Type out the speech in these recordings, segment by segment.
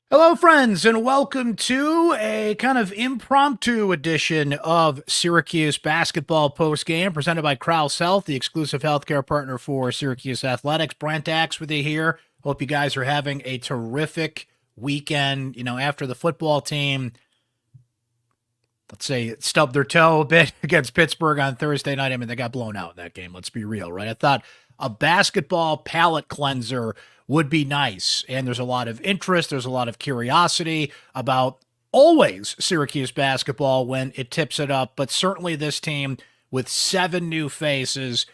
Hello, friends, and welcome to a kind of impromptu edition of Syracuse basketball postgame presented by Crouse Health, the exclusive healthcare partner for Syracuse athletics. Brent Axe with you here. Hope you guys are having a terrific weekend. After the football team, let's say, stubbed their toe a bit against Pittsburgh on Thursday night. I mean, they got blown out in that game. Let's be real, right? I thought a basketball palate cleanser would be nice. And there's a lot of interest. There's a lot of curiosity about always Syracuse basketball when it tips it up. But certainly this team with 7 new faces,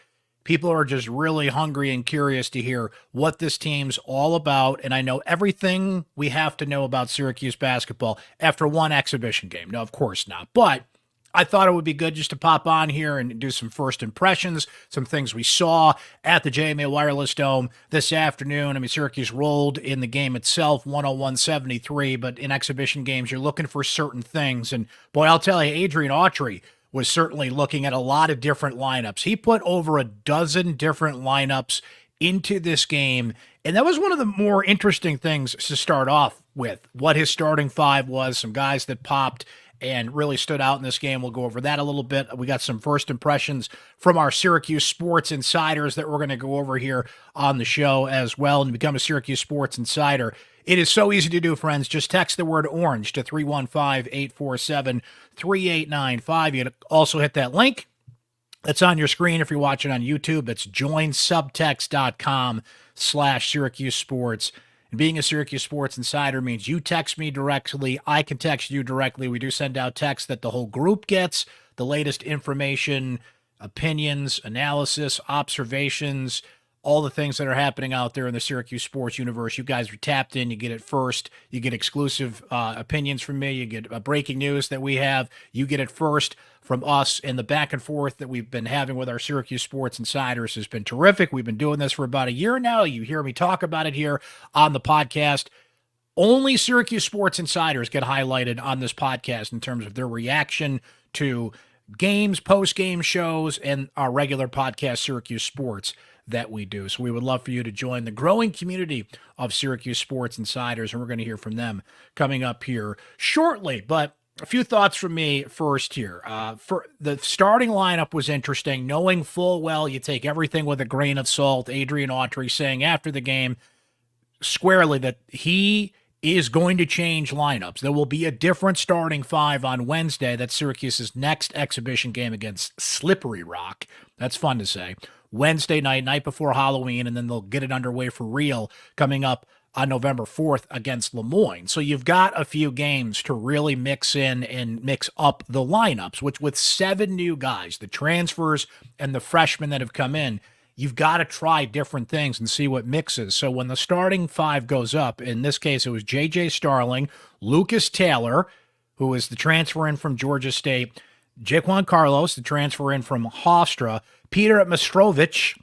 people are just really hungry and curious to hear what this team's all about. And I know everything we have to know about Syracuse basketball after one exhibition game. No, of course not. But I thought it would be good just to pop on here and do some first impressions, some things we saw at the JMA Wireless Dome this afternoon. I mean, Syracuse rolled in the game itself, 101-73, but in exhibition games, you're looking for certain things. And boy, I'll tell you, Adrian Autry was certainly looking at a lot of different lineups. He put over a dozen different lineups into this game, and that was one of the more interesting things to start off with, what his starting five was, some guys that popped and really stood out in this game. We'll go over that a little bit. We got some first impressions from our Syracuse Sports Insiders that we're going to go over here on the show as well. And to become a Syracuse Sports Insider, it is so easy to do, friends. Just text the word orange to 315-847-3895. You can also hit that link that's on your screen if you're watching on YouTube. It's joinsubtext.com/Syracuse Sports. And being a Syracuse Sports Insider means you text me directly, I can text you directly. We do send out texts that the whole group gets, the latest information, opinions, analysis, observations, all the things that are happening out there in the Syracuse sports universe. You guys are tapped in. You get it first. You get exclusive opinions from me. You get breaking news that we have. You get it first from us, and the back and forth that we've been having with our Syracuse Sports Insiders has been terrific. We've been doing this for about a year now. You hear me talk about it here on the podcast. Only Syracuse Sports Insiders get highlighted on this podcast in terms of their reaction to games, post-game shows, and our regular podcast, Syracuse Sports, that we do. So we would love for you to join the growing community of Syracuse Sports Insiders, and we're going to hear from them coming up here shortly. But a few thoughts from me first here. For the starting lineup was interesting, knowing full well you take everything with a grain of salt. Adrian Autry saying after the game squarely that he is going to change lineups. There will be a different starting five on Wednesday. That's Syracuse's next exhibition game against Slippery Rock. That's fun to say. Wednesday night before Halloween, and then they'll get it underway for real coming up on November 4th against Lemoyne. So you've got a few games to really mix in and mix up the lineups, which with 7 new guys, the transfers and the freshmen that have come in, you've got to try different things and see what mixes. So when the starting 5 goes up, in this case it was J.J. Starling, Lucas Taylor, who is the transfer in from Georgia State, Jaquan Carlos, the transfer in from Hofstra, Peter Mastrovich,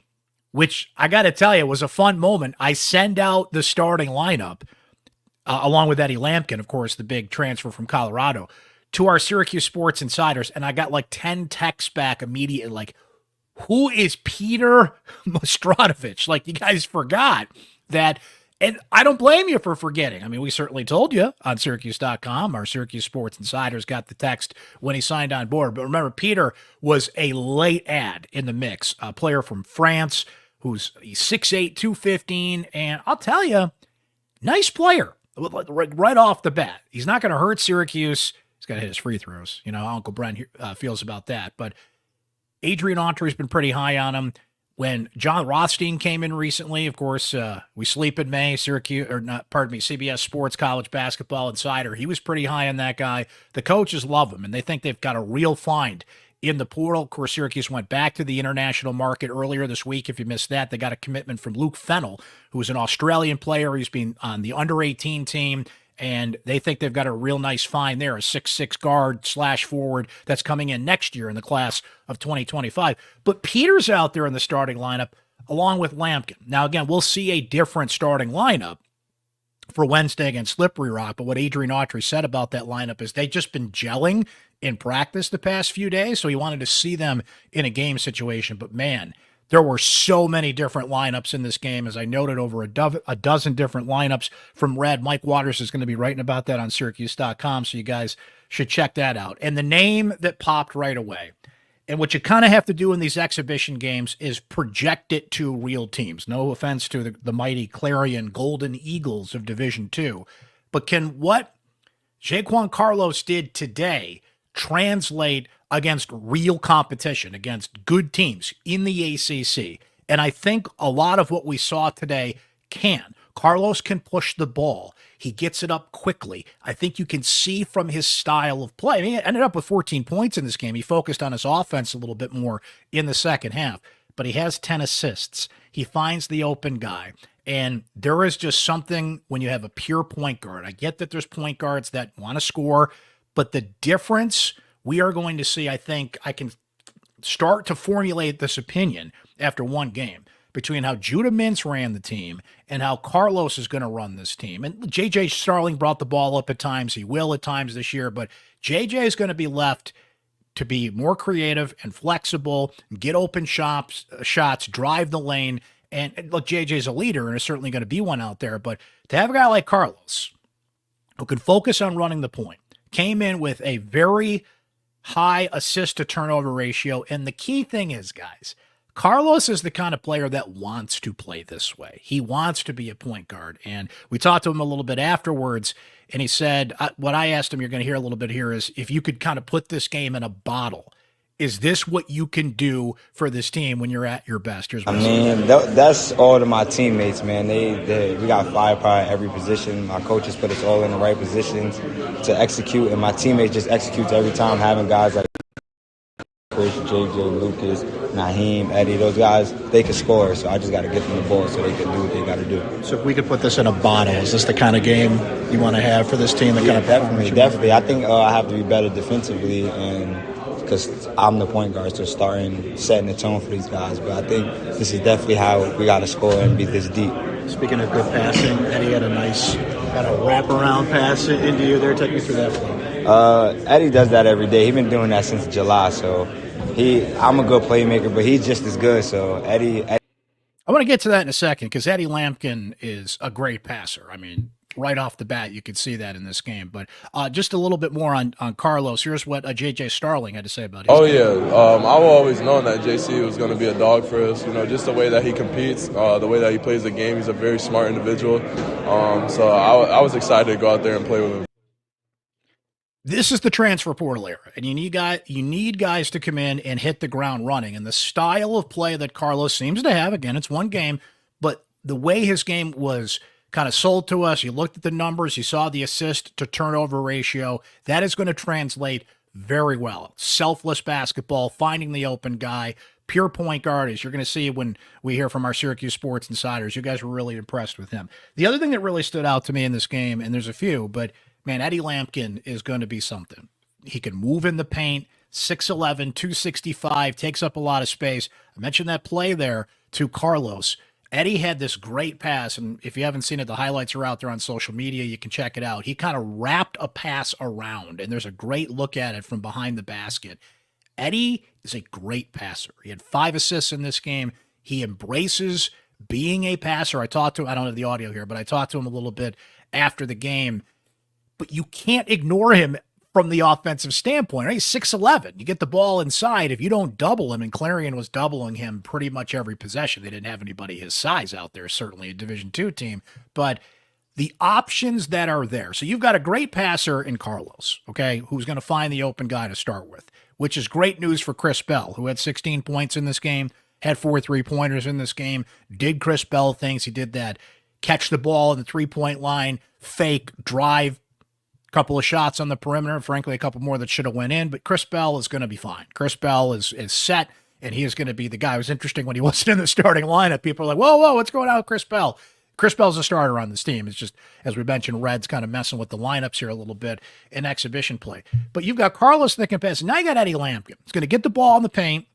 which I got to tell you was a fun moment. I send out the starting lineup, along with Eddie Lampkin, of course, the big transfer from Colorado, to our Syracuse Sports Insiders, and I got like 10 texts back immediately, like, who is Peter Mastrovich? Like, you guys forgot that. And I don't blame you for forgetting. I mean, we certainly told you on syracuse.com. Our Syracuse Sports Insiders got the text when he signed on board. But remember, Peter was a late add in the mix, a player from France who's 6'8", 215. And I'll tell you, nice player right off the bat. He's not going to hurt Syracuse. He's got to hit his free throws. You know how Uncle Brent feels about that. But Adrian Autry has been pretty high on him. When John Rothstein came in recently, of course, we sleep in May, CBS Sports College Basketball Insider. He was pretty high on that guy. The coaches love him, and they think they've got a real find in the portal. Of course, Syracuse went back to the international market earlier this week. If you missed that, they got a commitment from Luke Fennell, who is an Australian player. He's been on the under-18 team, and they think they've got a real nice find there, a 6'6" guard/forward that's coming in next year in the class of 2025. But Peter's out there in the starting lineup along with Lampkin. Now, again, we'll see a different starting lineup for Wednesday against Slippery Rock, but what Adrian Autry said about that lineup is they've just been gelling in practice the past few days, so he wanted to see them in a game situation. But man, There were so many different lineups in this game. As I noted, over a dozen different lineups from Red. Mike Waters is going to be writing about that on syracuse.com, so you guys should check that out. And the name that popped right away, and what you kind of have to do in these exhibition games, is project it to real teams. No offense to the mighty Clarion Golden Eagles of Division II, but can what Jaquan Carlos did today translate against real competition, against good teams in the ACC? And I think a lot of what we saw today can. Carlos can push the ball. He gets it up quickly. I think you can see from his style of play. I mean, he ended up with 14 points in this game. He focused on his offense a little bit more in the second half, but he has 10 assists. He finds the open guy. And there is just something when you have a pure point guard. I get that there's point guards that want to score, but the difference we are going to see, I think I can start to formulate this opinion after one game, between how Judah Mintz ran the team and how Carlos is going to run this team. And J.J. Starling brought the ball up at times. He will at times this year, but J.J. is going to be left to be more creative and flexible, get open shots, drive the lane. And look, J.J.'s a leader and is certainly going to be one out there, but to have a guy like Carlos who can focus on running the point, came in with a very high assist to turnover ratio. And the key thing is, guys, Carlos is the kind of player that wants to play this way. He wants to be a point guard. And we talked to him a little bit afterwards, and he said, what I asked him, you're going to hear a little bit here, is if you could kind of put this game in a bottle, is this what you can do for this team when you're at your best? I mean, that's all of my teammates, man. We got firepower at every position. My coaches put us all in the right positions to execute, and my teammates just execute every time, having guys like Chris, JJ, Lucas, Naheem, Eddie, those guys, they can score. So I just got to get them the ball so they can do what they got to do. So if we could put this in a bottle, is this the kind of game you want to have for this team? Definitely. I think I have to be better defensively, and because I'm the point guard, so setting the tone for these guys. But I think this is definitely how we got to score and be this deep. Speaking of good passing, Eddie had a nice kind of wraparound pass into you there. Take me through that flow. Eddie does that every day. He's been doing that since July, so I'm a good playmaker, but he's just as good. So Eddie. I want to get to that in a second because Eddie Lampkin is a great passer. I mean, right off the bat, you could see that in this game. But just a little bit more on Carlos. Here's what J.J. Starling had to say about his game. I've always known that JC was going to be a dog for us. You know, just the way that he competes, the way that he plays the game. He's a very smart individual. So I was excited to go out there and play with him. This is the transfer portal era, and you need guys to come in and hit the ground running. And the style of play that Carlos seems to have, again, it's one game, but the way his game was kind of sold to us, you looked at the numbers, you saw the assist to turnover ratio, that is going to translate very well. Selfless basketball, finding the open guy, pure point guard, as you're going to see when we hear from our Syracuse Sports Insiders. You guys were really impressed with him. The other thing that really stood out to me in this game, and there's a few, but man, Eddie Lampkin is going to be something. He can move in the paint, 6'11", 265, takes up a lot of space. I mentioned that play there to Carlos. Eddie had this great pass, and if you haven't seen it, the highlights are out there on social media. You can check it out. He kind of wrapped a pass around, and there's a great look at it from behind the basket. Eddie is a great passer. He had 5 assists in this game. He embraces being a passer. I talked to him. I don't have the audio here, but I talked to him a little bit after the game. But you can't ignore him from the offensive standpoint. Right? He's 6'11". You get the ball inside. If you don't double him, and Clarion was doubling him pretty much every possession. They didn't have anybody his size out there, certainly a Division II team. But the options that are there. So you've got a great passer in Carlos, okay, who's going to find the open guy to start with, which is great news for Chris Bell, who had 16 points in this game, had 4 3-pointers in this game, did Chris Bell things. He did that. Catch the ball in the three-point line, fake, drive, couple of shots on the perimeter, frankly, a couple more that should have went in, but Chris Bell is going to be fine. Chris Bell is set, and he is going to be the guy. It was interesting when he wasn't in the starting lineup. People are like, whoa, what's going on with Chris Bell? Chris Bell's a starter on this team. It's just, as we mentioned, Red's kind of messing with the lineups here a little bit in exhibition play. But you've got Carlos that can pass. Now you got Eddie Lampkin. He's going to get the ball in the paint,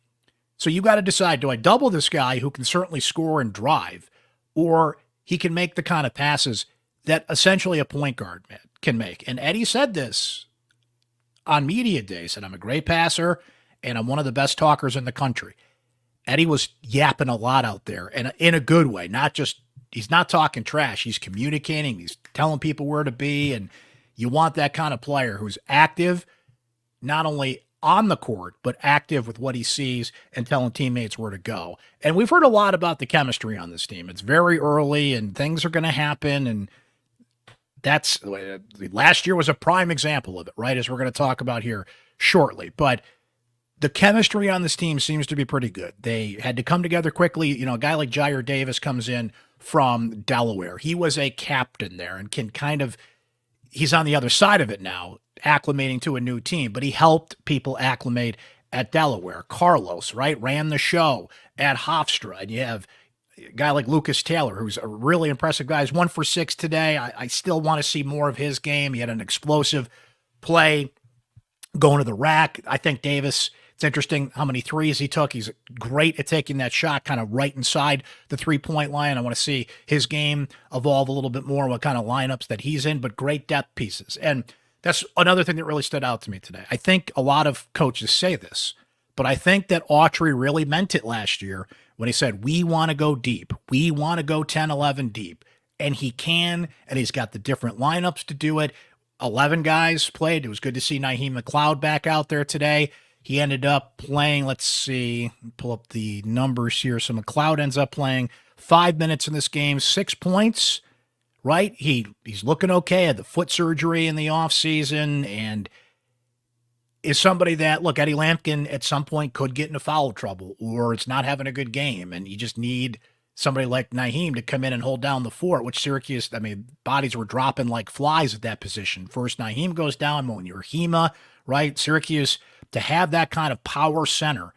so you got to decide, do I double this guy who can certainly score and drive, or he can make the kind of passes that essentially a point guard can make. And Eddie said this on media day, said, I'm a great passer and I'm one of the best talkers in the country. Eddie was yapping a lot out there, and in a good way, not just, he's not talking trash. He's communicating. He's telling people where to be, and you want that kind of player who's active, not only on the court, but active with what he sees and telling teammates where to go. And we've heard a lot about the chemistry on this team. It's very early, and things are going to happen, and that's last year was a prime example of it, right? As we're going to talk about here shortly. But the chemistry on this team seems to be pretty good. They had to come together quickly. You know, a guy like Jair Davis comes in from Delaware. He was a captain there and can kind of, he's on the other side of it now, acclimating to a new team, but he helped people acclimate at Delaware. Carlos, right, ran the show at Hofstra. And you have a guy like Lucas Taylor, who's a really impressive guy. He's 1 for 6 today. I still want to see more of his game. He had an explosive play going to the rack. I think Davis, it's interesting how many threes he took. He's great at taking that shot kind of right inside the three-point line. I want to see his game evolve a little bit more, what kind of lineups that he's in, but great depth pieces. And that's another thing that really stood out to me today. I think a lot of coaches say this, but I think that Autry really meant it last year when he said, we want to go deep. We want to go 10, 11 deep. And he can, and he's got the different lineups to do it. 11 guys played. It was good to see Naheem McLeod back out there today. He ended up playing, let's see, pull up the numbers here. So McLeod ends up playing 5 minutes in this game, 6 points, right? He's looking okay, had the foot surgery in the offseason, and is somebody that, look, Eddie Lampkin at some point could get into foul trouble, or it's not having a good game, and you just need somebody like Naheem to come in and hold down the fort, which Syracuse, I mean, bodies were dropping like flies at that position. First Naheem goes down, Monier Hema, right? Syracuse, to have that kind of power center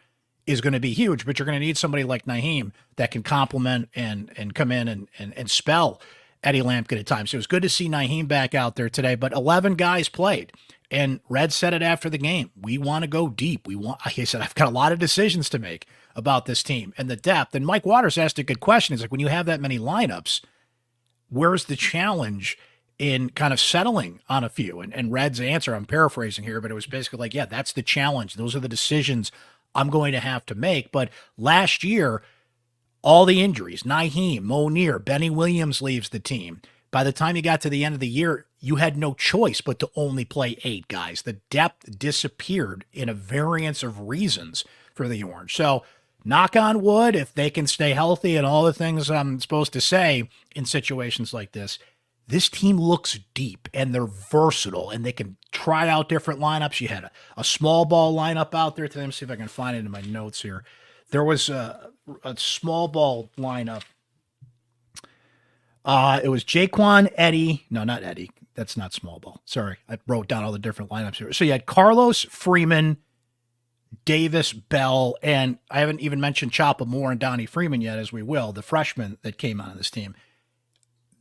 is going to be huge, but you're going to need somebody like Naheem that can complement and come in and spell Eddie Lampkin at times. So it was good to see Naheem back out there today, but 11 guys played. And Red said it after the game. We want to go deep. He said, I've got a lot of decisions to make about this team and the depth. And Mike Waters asked a good question. He's like, when you have that many lineups, where's the challenge in kind of settling on a few? And Red's answer, I'm paraphrasing here, but it was basically like, yeah, that's the challenge. Those are the decisions I'm going to have to make. But last year, all the injuries, Naheem, Monier, Benny Williams leaves the team. By the time you got to the end of the year, you had no choice but to only play 8 guys. The depth disappeared in a variance of reasons for the Orange. So knock on wood, if they can stay healthy and all the things I'm supposed to say in situations like this team looks deep and they're versatile and they can try out different lineups. You had a small ball lineup out there. Let me see if I can find it in my notes here. There was a small ball lineup. It was Jaquan, Eddie. No, not Eddie. That's not small ball. Sorry. I wrote down all the different lineups here. So you had Carlos, Freeman, Davis, Bell, and I haven't even mentioned Choppa Moore and Donnie Freeman yet, as we will, the freshman that came on this team.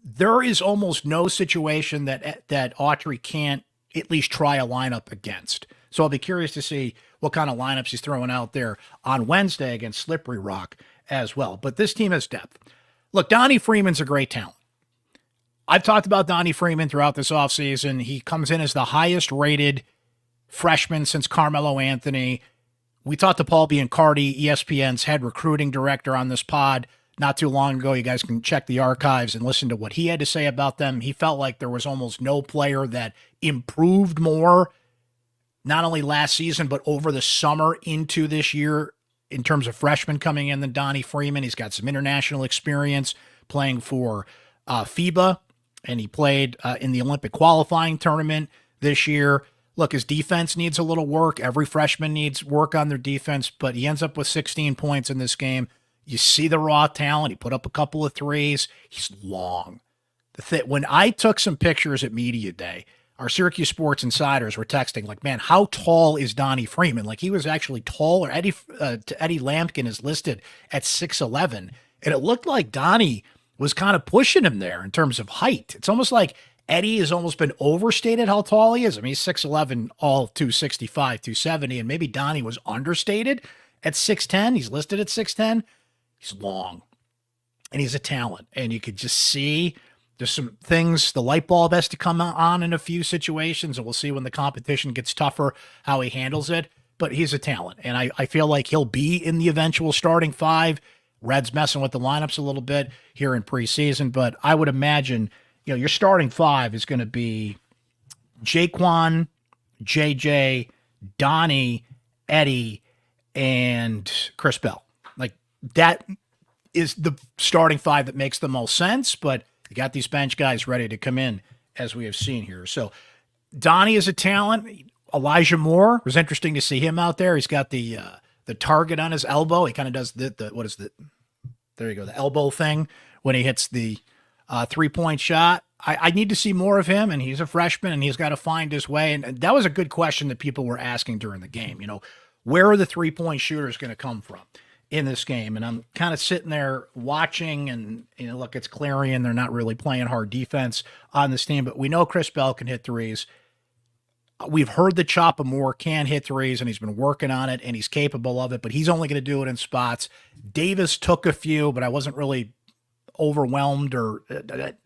There is almost no situation that Autry can't at least try a lineup against. So I'll be curious to see what kind of lineups he's throwing out there on Wednesday against Slippery Rock as well. But this team has depth. Look, Donnie Freeman's a great talent. I've talked about Donnie Freeman throughout this offseason. He comes in as the highest rated freshman since Carmelo Anthony. We talked to Paul Biancardi, ESPN's head recruiting director, on this pod not too long ago. You guys can check the archives and listen to what he had to say about them. He felt like there was almost no player that improved more, not only last season, but over the summer into this year in terms of freshmen coming in than Donnie Freeman. He's got some international experience playing for FIBA, and he played in the Olympic qualifying tournament this year. Look, his defense needs a little work. Every freshman needs work on their defense, but he ends up with 16 points in this game. You see the raw talent. He put up a couple of threes. He's long. When I took some pictures at Media Day, our Syracuse Sports Insiders were texting like, man, how tall is Donnie Freeman? Like, he was actually taller. Eddie Lampkin is listed at 6'11", and it looked like Donnie was kind of pushing him there in terms of height. It's almost like Eddie has almost been overstated how tall he is. I mean, he's 6'11", all 265, 270, and maybe Donnie was understated at 6'10". He's listed at 6'10". He's long, and he's a talent, and you could just see there's some things, the light bulb has to come on in a few situations, and we'll see when the competition gets tougher how he handles it. but he's a talent. And I feel like he'll be in the eventual starting five. Red's messing with the lineups a little bit here in preseason, but I would imagine, your starting five is going to be Jaquan, JJ, Donnie, Eddie, and Chris Bell. Like, that is the starting five that makes the most sense, but you got these bench guys ready to come in, as we have seen here. So Donnie is a talent. Elijah Moore, it was interesting to see him out there. He's got the target on his elbow. He kind of does there you go, the elbow thing when he hits the 3-point shot. I need to see more of him, and he's a freshman, and he's got to find his way. And that was a good question that people were asking during the game. Where are the 3-point shooters going to come from in this game? And I'm kind of sitting there watching, and, look, it's Clarion. They're not really playing hard defense on this team, but we know Chris Bell can hit threes. We've heard that Choppa Moore can hit threes, and he's been working on it, and he's capable of it, but he's only going to do it in spots. Davis took a few, but I wasn't really overwhelmed or,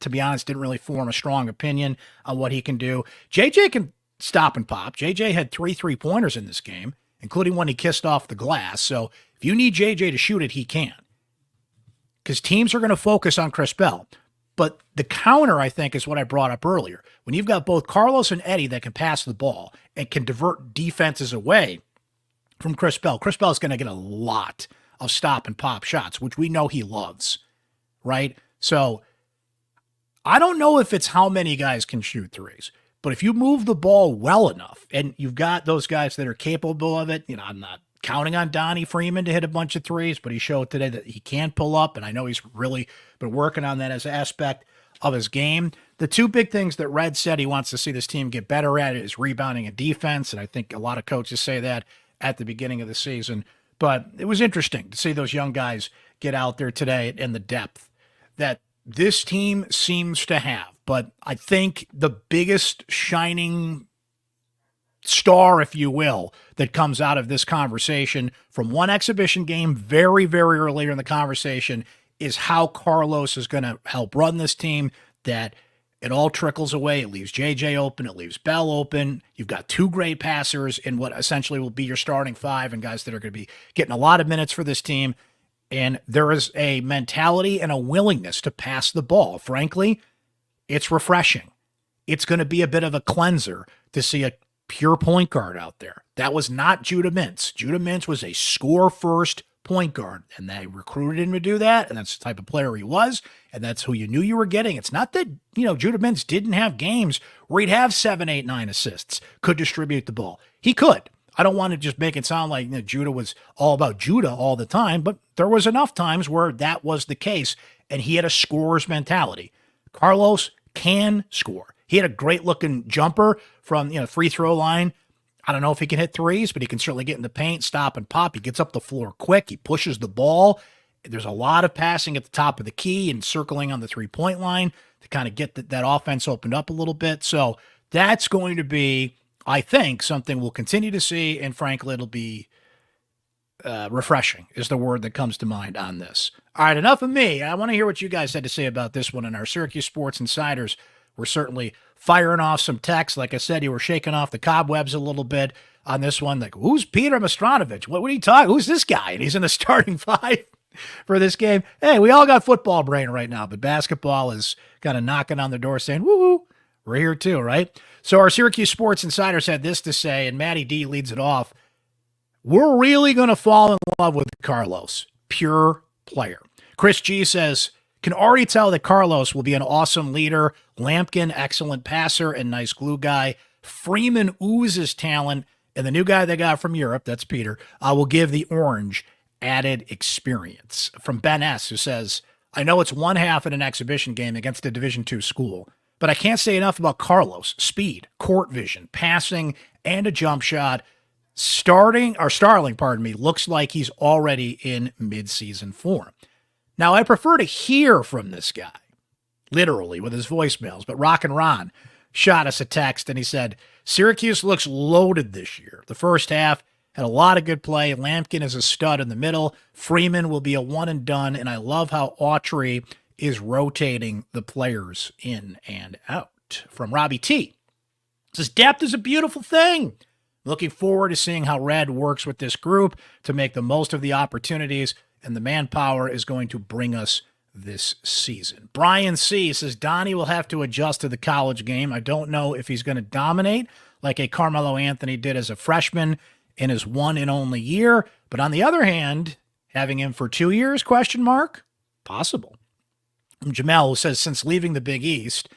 to be honest, didn't really form a strong opinion on what he can do. JJ can stop and pop. JJ had 3 3-pointers in this game, including one he kissed off the glass. So if you need JJ to shoot it, he can. Because teams are going to focus on Chris Bell. But the counter, I think, is what I brought up earlier. When you've got both Carlos and Eddie that can pass the ball and can divert defenses away from Chris Bell is going to get a lot of stop and pop shots, which we know he loves, right? So I don't know if it's how many guys can shoot threes, but if you move the ball well enough and you've got those guys that are capable of it, I'm not counting on Donnie Freeman to hit a bunch of threes, but he showed today that he can pull up, and I know he's really been working on that as an aspect of his game. The two big things that Red said he wants to see this team get better at is rebounding and defense, and I think a lot of coaches say that at the beginning of the season. But it was interesting to see those young guys get out there today in the depth that this team seems to have. But I think the biggest shining star, if you will, that comes out of this conversation from one exhibition game very, very earlier in the conversation is how Carlos is going to help run this team, that it all trickles away. It leaves JJ open. It leaves Bell open. You've got 2 great passers in what essentially will be your starting 5 and guys that are going to be getting a lot of minutes for this team. And there is a mentality and a willingness to pass the ball. Frankly, it's refreshing. It's going to be a bit of a cleanser to see a pure point guard out there. That was not Judah Mintz. Judah Mintz was a score-first point guard, and they recruited him to do that, and that's the type of player he was, and that's who you knew you were getting. It's not that, Judah Mintz didn't have games where he'd have 7, 8, 9 assists, could distribute the ball. He could. I don't want to just make it sound like Judah was all about Judah all the time, but there was enough times where that was the case, and he had a scorer's mentality. Carlos can score. He had a great-looking jumper from free throw line. I don't know if he can hit threes, but he can certainly get in the paint, stop and pop. He gets up the floor quick. He pushes the ball. There's a lot of passing at the top of the key and circling on the 3-point line to kind of get that offense opened up a little bit. So that's going to be, I think, something we'll continue to see, and frankly, it'll be refreshing is the word that comes to mind on this. All right, enough of me. I want to hear what you guys had to say about this one in our Syracuse Sports Insiders. We're certainly firing off some texts. Like I said, you were shaking off the cobwebs a little bit on this one. Like, who's Peter Mastranovich? What are you talking? Who's this guy? And he's in the starting 5 for this game. Hey, we all got football brain right now, but basketball is kind of knocking on the door saying, woo, we're here too, right? So our Syracuse Sports Insiders had this to say, and Matty D leads it off. We're really going to fall in love with Carlos. Pure player. Chris G says, can already tell that Carlos will be an awesome leader. Lampkin, excellent passer and nice glue guy. Freeman oozes talent. And the new guy they got from Europe, that's Peter, will give the Orange added experience. From Ben S., who says, I know it's one half in an exhibition game against a Division II school, but I can't say enough about Carlos. Speed, court vision, passing, and a jump shot. Starling, looks like he's already in midseason form. Now, I prefer to hear from this guy, literally, with his voicemails, but Rock and Ron shot us a text, and he said, Syracuse looks loaded this year. The first half had a lot of good play. Lampkin is a stud in the middle. Freeman will be a one and done, and I love how Autry is rotating the players in and out. From Robbie T. Says, depth is a beautiful thing. Looking forward to seeing how Red works with this group to make the most of the opportunities, and the manpower is going to bring us this season. Brian C. says Donnie will have to adjust to the college game. I don't know if he's going to dominate like a Carmelo Anthony did as a freshman in his one and only year. But on the other hand, having him for 2 years, ? Possible. Jamel, who says, since leaving the Big East,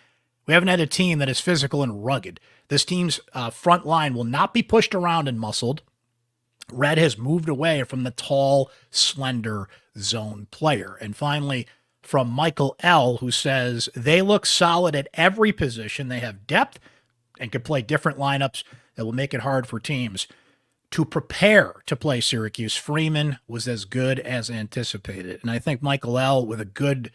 we haven't had a team that is physical and rugged. This team's front line will not be pushed around and muscled. Red has moved away from the tall, slender zone player. And finally, from Michael L., who says, they look solid at every position. They have depth and can play different lineups that will make it hard for teams to prepare to play Syracuse. Freeman was as good as anticipated. And I think Michael L., with a good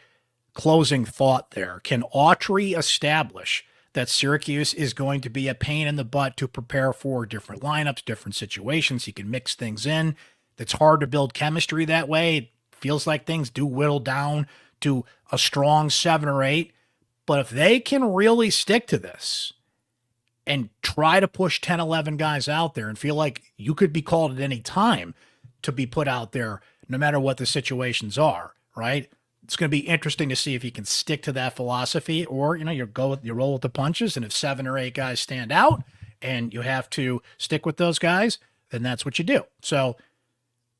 closing thought there, can Autry establish that Syracuse is going to be a pain in the butt to prepare for different lineups, different situations? He can mix things in. It's hard to build chemistry that way. It feels like things do whittle down to a strong 7 or 8. But if they can really stick to this and try to push 10, 11 guys out there and feel like you could be called at any time to be put out there, no matter what the situations are, right? It's going to be interesting to see if he can stick to that philosophy, or, you roll with the punches. And if 7 or 8 guys stand out and you have to stick with those guys, then that's what you do. So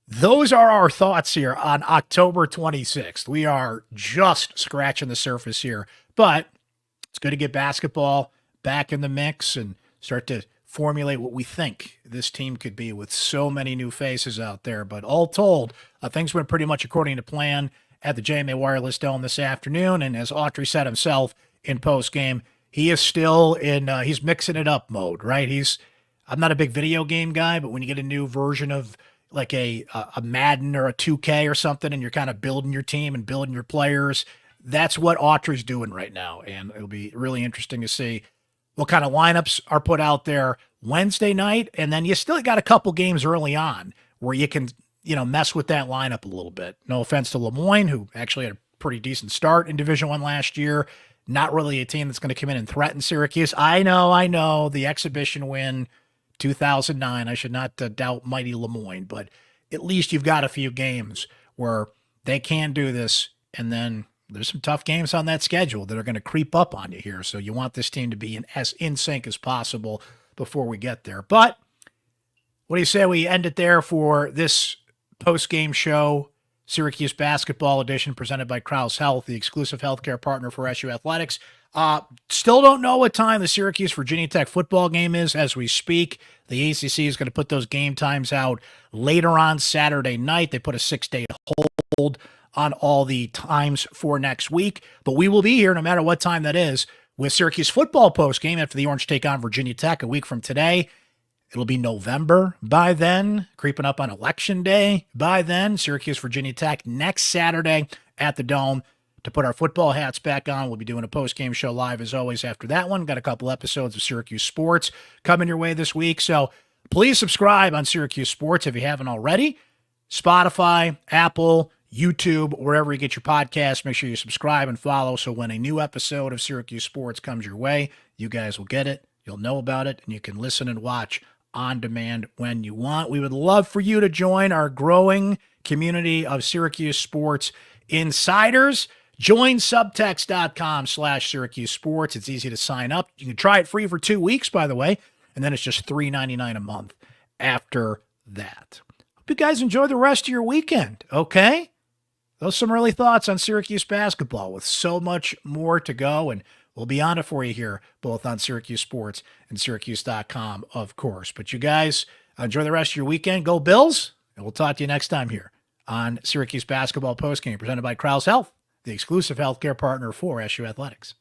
those are our thoughts here on October 26th. We are just scratching the surface here, but it's good to get basketball back in the mix and start to formulate what we think this team could be with so many new faces out there. But all told, things went pretty much according to plan at the JMA Wireless Dome this afternoon. And as Autry said himself in postgame, he is still in, he's mixing it up mode, right? I'm not a big video game guy, but when you get a new version of like a Madden or a 2K or something, and you're kind of building your team and building your players, that's what Autry's doing right now. And it'll be really interesting to see what kind of lineups are put out there Wednesday night. And then you still got a couple games early on where you can, mess with that lineup a little bit. No offense to Lemoyne, who actually had a pretty decent start in Division I last year. Not really a team that's going to come in and threaten Syracuse. I know the exhibition win 2009. I should not doubt mighty Lemoyne, but at least you've got a few games where they can do this. And then there's some tough games on that schedule that are going to creep up on you here. So you want this team to be as in sync as possible before we get there. But what do you say we end it there for this post-game show, Syracuse basketball edition, presented by Crouse Health, the exclusive healthcare partner for SU Athletics. Still don't know what time the Syracuse Virginia Tech football game is as we speak. The ACC is going to put those game times out later on Saturday night. They put a 6-day hold on all the times for next week, but we will be here no matter what time that is with Syracuse football post game after the Orange take on Virginia Tech a week from today. It'll be November by then, creeping up on Election Day by then. Syracuse Virginia Tech next Saturday at the Dome. To put our football hats back on, we'll be doing a post-game show live as always after that one. Got a couple episodes of Syracuse Sports coming your way this week, so please subscribe on Syracuse Sports if you haven't already. Spotify, Apple, YouTube, wherever you get your podcasts, make sure you subscribe and follow so when a new episode of Syracuse Sports comes your way, you guys will get it, you'll know about it, and you can listen and watch on demand when you want. We would love for you to join our growing community of Syracuse Sports Insiders. Join subtext.com/Syracuse Sports. It's easy to sign up. You can try it free for 2 weeks, by the way, and then it's just $3.99 a month after that. Hope you guys enjoy the rest of your weekend, okay? Those are some early thoughts on Syracuse basketball with so much more to go, and we'll be on it for you here, both on Syracuse Sports and syracuse.com, of course. But you guys enjoy the rest of your weekend. Go Bills, and we'll talk to you next time here on Syracuse Basketball Postgame, presented by Crouse Health, the exclusive healthcare partner for SU Athletics.